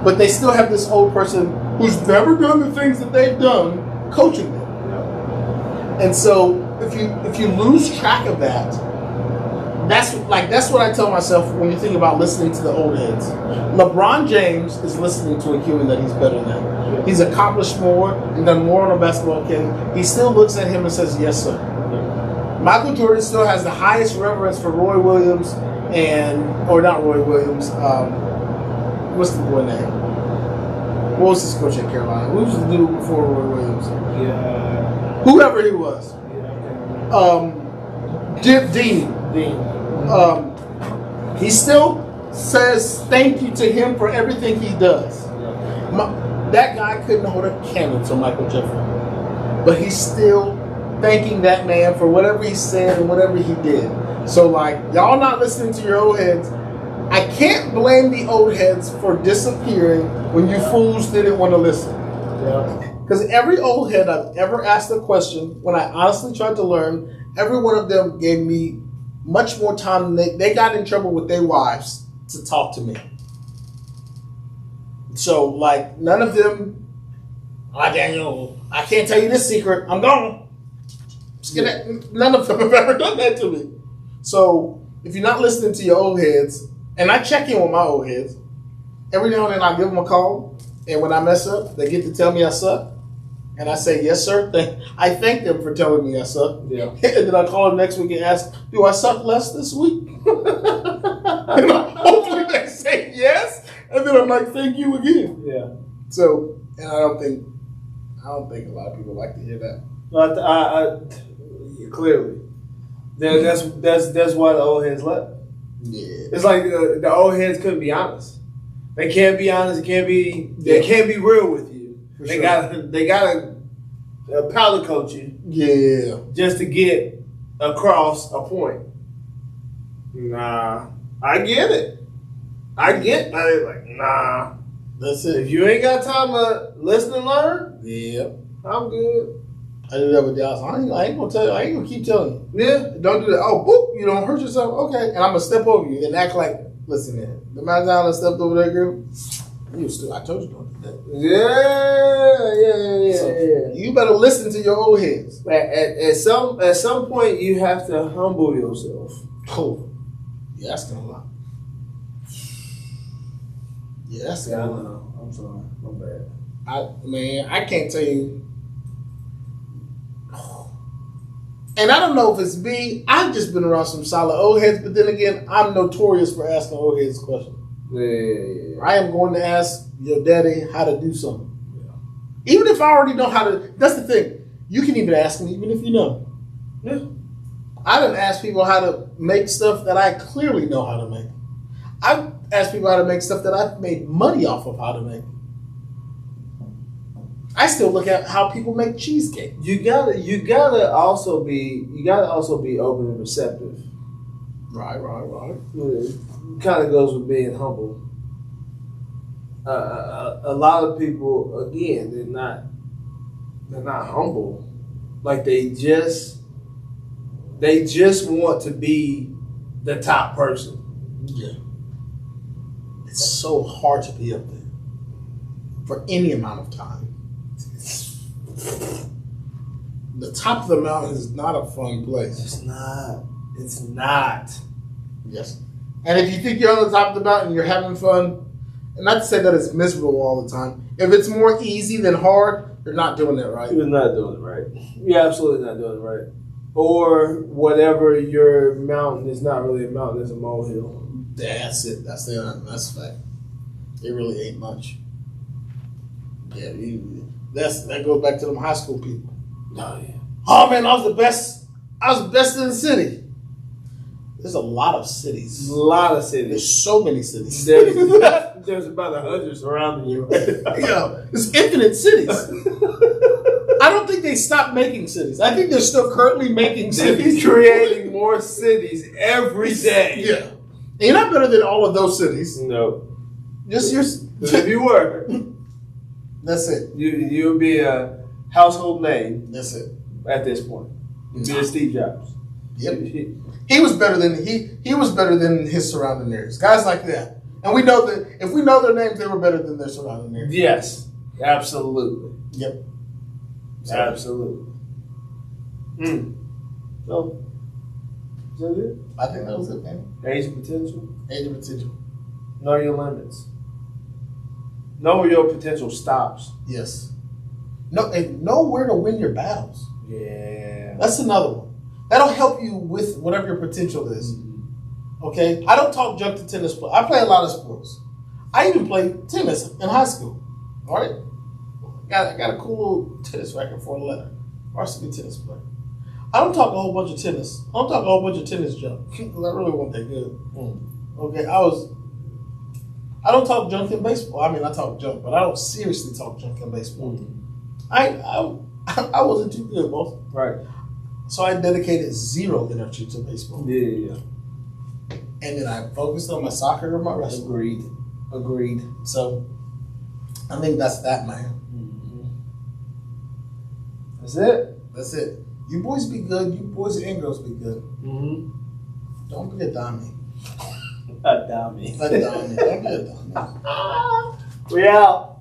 But they still have this old person who's never done the things that they've done coaching them.
Yeah.
And so if you lose track of that, that's what I tell myself when you think about listening to the old heads. LeBron James is listening to a human that he's better than.
Yeah.
He's accomplished more and done more on a basketball game. He still looks at him and says, yes, sir.
Yeah.
Michael Jordan still has the highest reverence for Roy Williams or not Roy Williams, what's the boy name? What was his coach at Carolina? Who was the dude before Roy Williams?
Yeah.
Whoever he was.
Yeah.
Dean.
Dean.
He still says thank you to him for everything he does. That guy couldn't hold a candle to Michael Jeffrey, but he's still thanking that man for whatever he said and whatever he did. So like, y'all not listening to your old heads. I can't blame the old heads for disappearing when you fools didn't want to listen.
Yeah.
Because every old head I've ever asked a question, when I honestly tried to learn, every one of them gave me much more time than they got in trouble with their wives to talk to me. So, like, none of them, Daniel, I can't tell you this secret. I'm gone. None of them have ever done that to me. So, if you're not listening to your old heads, and I check in with my old heads, every now and then I give them a call, and when I mess up, they get to tell me I suck. And I say, yes, sir. I thank them for telling me I suck.
Yeah.
And then I call them next week and ask, do I suck less this week? And hopefully they say yes. And then I'm like, thank you again.
Yeah.
So, and I don't think a lot of people like to hear that.
I clearly. That's why the old heads left.
Yeah.
It's like the old heads couldn't be honest. They can't be honest. They can't be real with you.
For
They
sure.
got a powder coat you
Yeah.
just to get across a point. Nah, I get it. Nah.
That's
If
it.
you ain't got time to listen and learn,
Yeah.
I'm good.
I do that with Dallas. I ain't gonna tell you. I ain't gonna keep telling you.
Yeah.
Don't do that. Oh, boop, you don't hurt yourself. Okay. And I'm gonna step over you and act like, listen, man. The amount of time I stepped over that girl, I told you don't do that.
Yeah.
So, you better listen to your old heads.
At some point, you have to humble yourself.
Oh, you're asking a lot. Yeah, that's
Yeah, I
a lot.
know. I'm sorry. My bad.
I can't tell you. And I don't know if it's me. I've just been around some solid old heads, but then again, I'm notorious for asking old heads questions.
Yeah.
I am going to ask your daddy how to do something. Even if I already know how to, that's the thing. You can even ask me, even if you know.
Yeah.
I done asked people how to make stuff that I clearly know how to make. I've asked people how to make stuff that I've made money off of how to make. I still look at how people make cheesecake.
You gotta also be open and receptive.
Right.
Kind of goes with being humble. A lot of people, again, they're not humble. Like they just want to be the top person.
Yeah. It's so hard to be up there for any amount of time. The top of the mountain is not a fun place.
It's not.
Yes. And if you think you're on the top of the mountain, you're having fun, and not to say that it's miserable all the time. If it's more easy than hard, you're not doing it right.
You're not doing it right. You're absolutely not doing it right. Or whatever your mountain is not really a mountain, it's a molehill.
That's it. That's a fact. It really ain't much. Yeah, that goes back to them high school people.
Oh yeah.
Oh man, I was the best in the city. There's a lot of cities. There's so many cities.
There's about 100 surrounding you.
Yeah, there's infinite cities. I don't think they stopped making cities. I think they're still currently making cities.
They're creating more cities every day.
Yeah. And you're not better than all of those cities.
No.
Just your.
If you were,
That's it.
you would be a household name.
That's it.
At this point, you'd be a Steve Jobs.
Yep. He was better than he was better than his surrounding areas. Guys like that. And we know that if we know their names, they were better than their surrounding areas.
Yes, absolutely.
Yep.
Absolutely. So, is that it?
I think that was it, man.
Age of potential.
Age of potential.
Know your limits. Know where your potential stops.
Yes. And know where to win your battles.
Yeah.
That's another one. That'll help you with whatever your potential is.
Mm-hmm.
Okay? I don't talk junk to tennis players. I play a lot of sports. I even played tennis in high school. All right? I got a cool little tennis racket for a letter. Varsity tennis player. I don't talk a whole bunch of tennis. I don't talk a whole bunch of tennis junk. Because I really wasn't that good. Okay? I don't talk junk in baseball. I mean, I talk junk, but I don't seriously talk junk in baseball. I wasn't too good, both.
Right.
So I dedicated zero energy to baseball.
Yeah.
And then I focused on my soccer and my wrestling.
Agreed.
So I think that's that, man.
That's it.
That's it. You boys be good. You boys and girls be good. Don't be a dummy.
A dummy.
A dummy. Don't be a dummy.
We out.